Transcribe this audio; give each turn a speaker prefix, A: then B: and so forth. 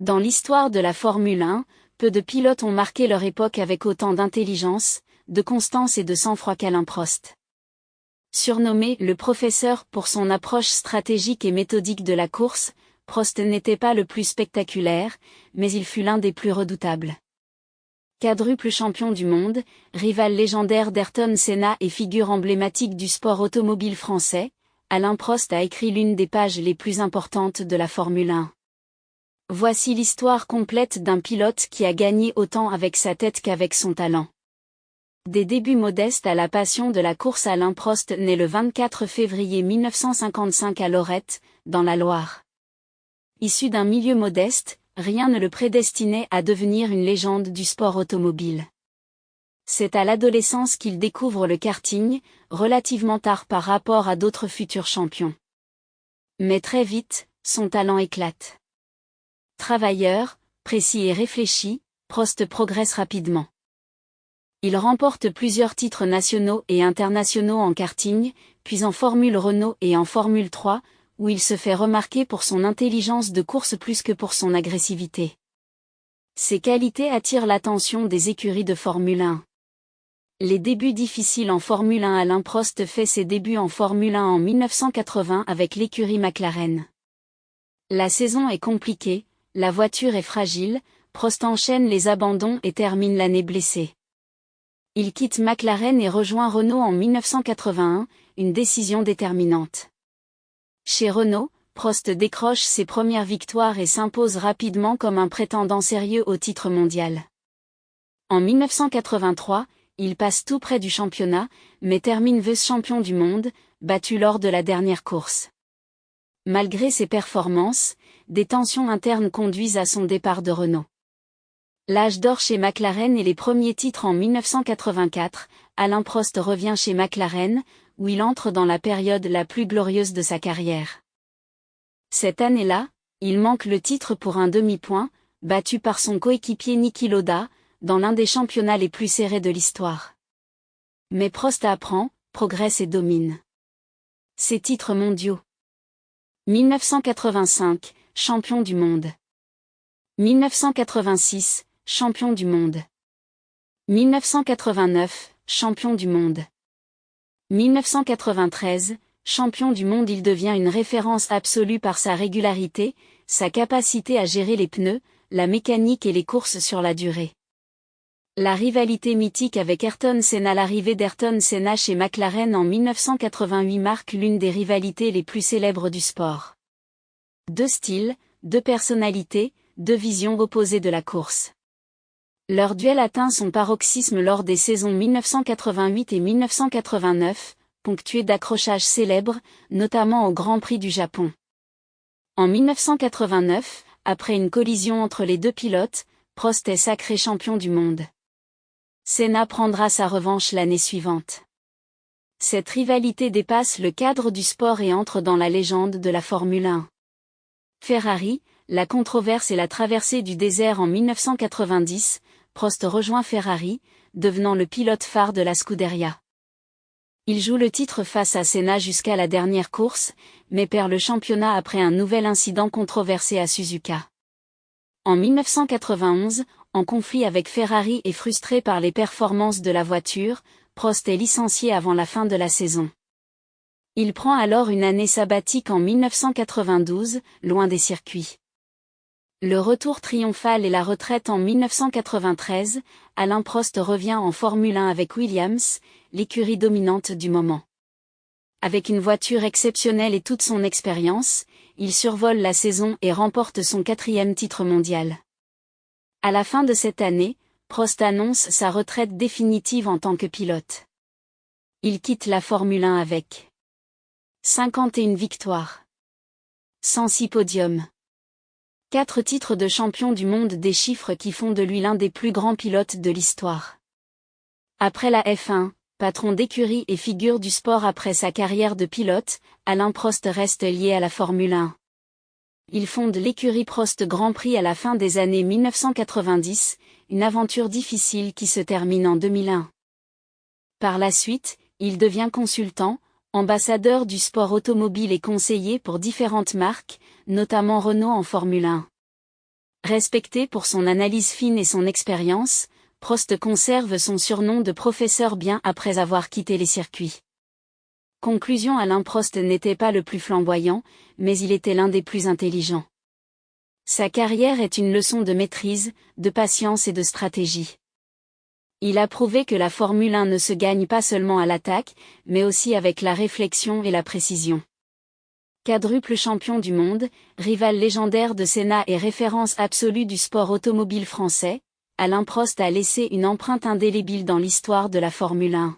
A: Dans l'histoire de la Formule 1, peu de pilotes ont marqué leur époque avec autant d'intelligence, de constance et de sang-froid qu'Alain Prost. Surnommé le professeur pour son approche stratégique et méthodique de la course, Prost n'était pas le plus spectaculaire, mais il fut l'un des plus redoutables. Quadruple champion du monde, rival légendaire d'Ayrton Senna et figure emblématique du sport automobile français, Alain Prost a écrit l'une des pages les plus importantes de la Formule 1. Voici l'histoire complète d'un pilote qui a gagné autant avec sa tête qu'avec son talent. Des débuts modestes à la passion de la course, Alain Prost naît le 24 février 1955 à Lorette, dans la Loire. Issu d'un milieu modeste, rien ne le prédestinait à devenir une légende du sport automobile. C'est à l'adolescence qu'il découvre le karting, relativement tard par rapport à d'autres futurs champions. Mais très vite, son talent éclate. Travailleur, précis et réfléchi, Prost progresse rapidement. Il remporte plusieurs titres nationaux et internationaux en karting, puis en Formule Renault et en Formule 3, où il se fait remarquer pour son intelligence de course plus que pour son agressivité. Ses qualités attirent l'attention des écuries de Formule 1. Les débuts difficiles en Formule 1. Alain Prost fait ses débuts en Formule 1 en 1980 avec l'écurie McLaren. La saison est compliquée, la voiture est fragile, Prost enchaîne les abandons et termine l'année blessé. Il quitte McLaren et rejoint Renault en 1981, une décision déterminante. Chez Renault, Prost décroche ses premières victoires et s'impose rapidement comme un prétendant sérieux au titre mondial. En 1983, il passe tout près du championnat, mais termine vice-champion du monde, battu lors de la dernière course. Malgré ses performances, des tensions internes conduisent à son départ de Renault. L'âge d'or chez McLaren et les premiers titres en 1984, Alain Prost revient chez McLaren, où il entre dans la période la plus glorieuse de sa carrière. Cette année-là, il manque le titre pour un demi-point, battu par son coéquipier Niki Lauda, dans l'un des championnats les plus serrés de l'histoire. Mais Prost apprend, progresse et domine. Ses titres mondiaux. 1985, champion du monde. 1986, champion du monde. 1989, champion du monde. 1993, champion du monde. Il devient une référence absolue par sa régularité, sa capacité à gérer les pneus, la mécanique et les courses sur la durée. La rivalité mythique avec Ayrton Senna. L'arrivée d'Ayrton Senna chez McLaren en 1988 marque l'une des rivalités les plus célèbres du sport. Deux styles, deux personnalités, deux visions opposées de la course. Leur duel atteint son paroxysme lors des saisons 1988 et 1989, ponctuées d'accrochages célèbres, notamment au Grand Prix du Japon. En 1989, après une collision entre les deux pilotes, Prost est sacré champion du monde. Senna prendra sa revanche l'année suivante. Cette rivalité dépasse le cadre du sport et entre dans la légende de la Formule 1. Ferrari, la controverse et la traversée du désert en 1990, Prost rejoint Ferrari, devenant le pilote phare de la Scuderia. Il joue le titre face à Senna jusqu'à la dernière course, mais perd le championnat après un nouvel incident controversé à Suzuka. En 1991, en conflit avec Ferrari et frustré par les performances de la voiture, Prost est licencié avant la fin de la saison. Il prend alors une année sabbatique en 1992, loin des circuits. Le retour triomphal et la retraite en 1993, Alain Prost revient en Formule 1 avec Williams, l'écurie dominante du moment. Avec une voiture exceptionnelle et toute son expérience, il survole la saison et remporte son 4e titre mondial. À la fin de cette année, Prost annonce sa retraite définitive en tant que pilote. Il quitte la Formule 1 avec 51 victoires, 106 podiums, 4 titres de champion du monde, des chiffres qui font de lui l'un des plus grands pilotes de l'histoire. Après la F1, patron d'écurie et figure du sport après sa carrière de pilote, Alain Prost reste lié à la Formule 1. Il fonde l'écurie Prost Grand Prix à la fin des années 1990, une aventure difficile qui se termine en 2001. Par la suite, il devient consultant, ambassadeur du sport automobile et conseiller pour différentes marques, notamment Renault en Formule 1. Respecté pour son analyse fine et son expérience, Prost conserve son surnom de professeur bien après avoir quitté les circuits. Conclusion: Alain Prost n'était pas le plus flamboyant, mais il était l'un des plus intelligents. Sa carrière est une leçon de maîtrise, de patience et de stratégie. Il a prouvé que la Formule 1 ne se gagne pas seulement à l'attaque, mais aussi avec la réflexion et la précision. Quadruple champion du monde, rival légendaire de Senna et référence absolue du sport automobile français, Alain Prost a laissé une empreinte indélébile dans l'histoire de la Formule 1.